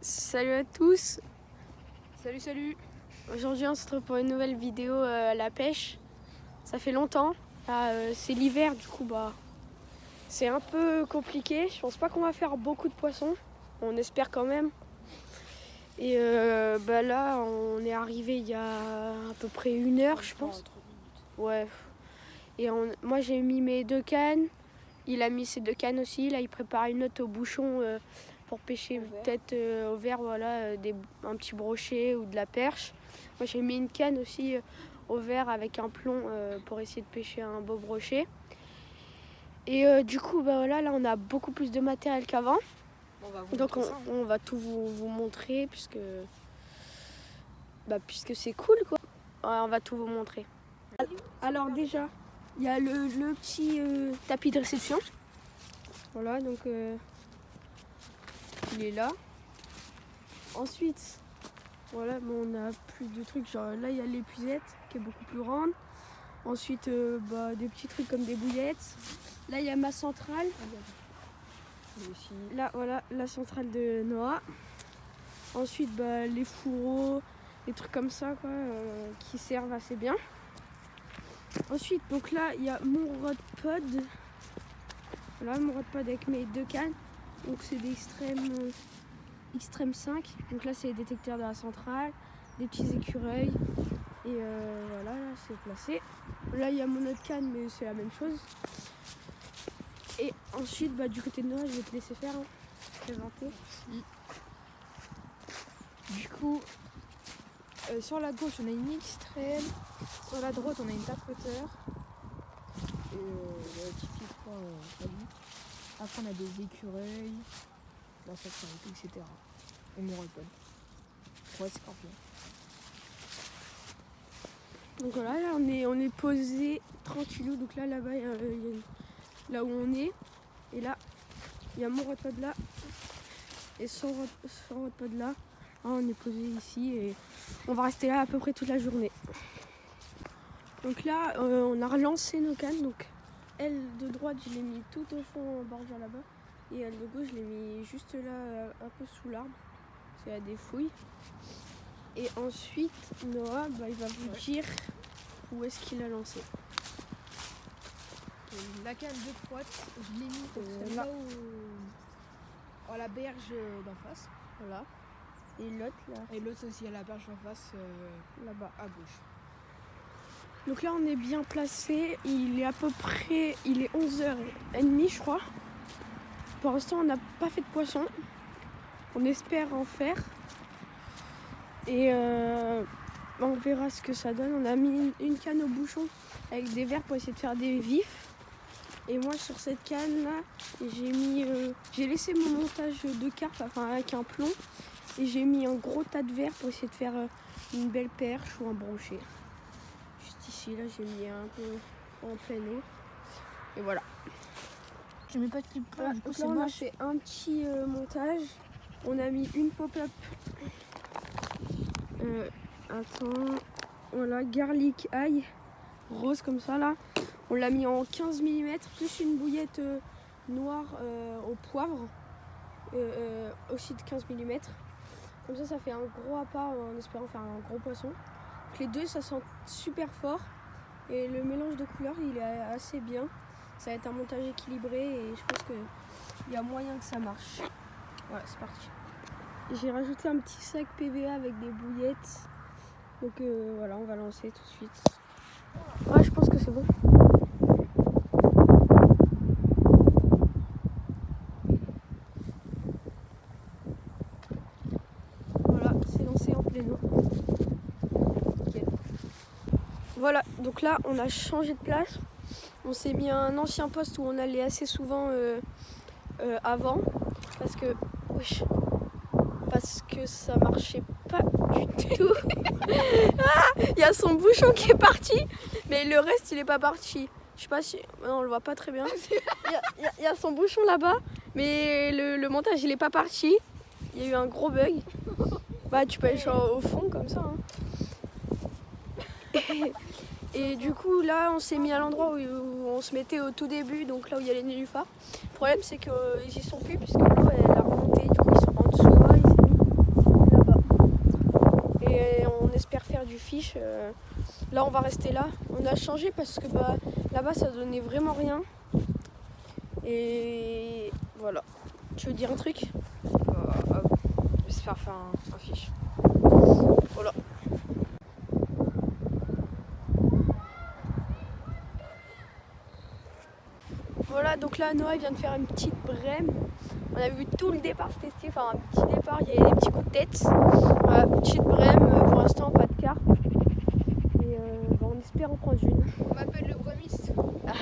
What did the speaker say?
Salut à tous. Salut. Aujourd'hui on se retrouve pour une nouvelle vidéo à la pêche. Ça fait longtemps. Là, c'est l'hiver, du coup c'est un peu compliqué. Je pense pas qu'on va faire beaucoup de poissons. On espère quand même. Et là on est arrivé il y a à peu près 1 heure, je pense. Ouais. Et moi j'ai mis mes 2 cannes. Il a mis ses 2 cannes aussi. Là il prépare une autre au bouchon pour pêcher peut-être au verre, voilà, un petit brochet ou de la perche. Moi j'ai mis une canne aussi au verre avec un plomb pour essayer de pêcher un beau brochet. Et du coup là on a beaucoup plus de matériel qu'avant. Donc on va tout vous montrer puisque c'est cool quoi. Ouais, on va tout vous montrer. Alors déjà il y a le petit tapis de réception. Voilà, donc il est là. Ensuite, voilà, on a plus de trucs, genre là il y a l'épuisette qui est beaucoup plus grande. Ensuite, des petits trucs comme des bouillettes. Là il y a ma centrale. Là voilà, la centrale de Noah. Ensuite, les fourreaux, des trucs comme ça quoi, qui servent assez bien. Ensuite, donc là il y a mon rod pod. Voilà, mon rod pod avec mes 2 cannes. Donc c'est des Extreme 5, donc là c'est les détecteurs de la centrale, des petits écureuils, et voilà, là c'est placé. Là il y a mon autre canne, mais c'est la même chose. Et ensuite, du côté de Noah, je vais te laisser faire, présenter. Du coup, sur la gauche on a une Extreme, sur la droite on a une tapoteur. Et typiquement après on a des écureuils, la centralité, etc. Et mon rod-pod. Ouais, scorpion. Donc voilà, là on est posé tranquillou. Donc là-bas, là où on est. Et là, il y a mon rod-pod là. Et son rod-pod là. On est posé ici et on va rester là à peu près toute la journée. Donc là, on a relancé nos cannes. Donc elle de droite, je l'ai mis tout au fond en bordure là-bas. Et elle de gauche, je l'ai mis juste là, un peu sous l'arbre. C'est à des fouilles. Et ensuite, Noah, il va vous dire où est-ce qu'il a lancé. La canne de droite, je l'ai mis là où, à la berge d'en face. Voilà. Et l'autre là. Et l'autre aussi à la berge d'en face, là-bas, à gauche. Donc là, on est bien placé. Il est à peu près 11h30, je crois. Pour l'instant, on n'a pas fait de poisson. On espère en faire. Et on verra ce que ça donne. On a mis une canne au bouchon avec des verres pour essayer de faire des vifs. Et moi, sur cette canne là, j'ai laissé mon montage de carpe, avec un plomb. Et j'ai mis un gros tas de verres pour essayer de faire une belle perche ou un brochet. Juste ici, là, j'ai mis un peu en pleine eau. Et voilà. Je mets pas de clip là, du coup c'est on a moche. fait un petit montage. On a mis une pop-up. Voilà, garlic ail, rose comme ça là. On l'a mis en 15 mm, plus une bouillette noire au poivre, aussi de 15 mm. Comme ça fait un gros appât en espérant faire un gros poisson. Donc les deux, ça sent super fort. Et le mélange de couleurs, il est assez bien. Ça va être un montage équilibré et je pense qu'il y a moyen que ça marche. Voilà, c'est parti. J'ai rajouté un petit sac PVA avec des bouillettes. Donc voilà, on va lancer tout de suite. Ouais, je pense que c'est bon. Voilà, c'est lancé en pleine eau. Nickel. Voilà, donc là, on a changé de place. On s'est mis à un ancien poste où on allait assez souvent avant. Parce que ça marchait pas du tout. Il y a son bouchon qui est parti, mais le reste il est pas parti. Je sais pas si... Non, on le voit pas très bien. Il y a son bouchon là-bas, mais le montage il est pas parti. Il y a eu un gros bug. Tu peux aller au fond comme ça. Et du coup là on s'est mis à l'endroit où on se mettait au tout début, donc là où il y a les nénuphars. Le problème c'est qu'ils y sont plus puisque l'eau elle a remonté, du coup ils sont en dessous là, ils s'est mis. Là, on va rester là. On a changé parce que là-bas, ça donnait vraiment rien. Et voilà. Tu veux dire un truc? Je vais se faire un fiche. Voilà. Voilà, donc là, Noah vient de faire une petite brème. On a vu tout le départ se tester, enfin un petit départ, il y avait des petits coups de tête. Voilà, petite brème, pour l'instant, pas de carte. Et on espère en prendre une. On m'appelle le bremiste. Ah.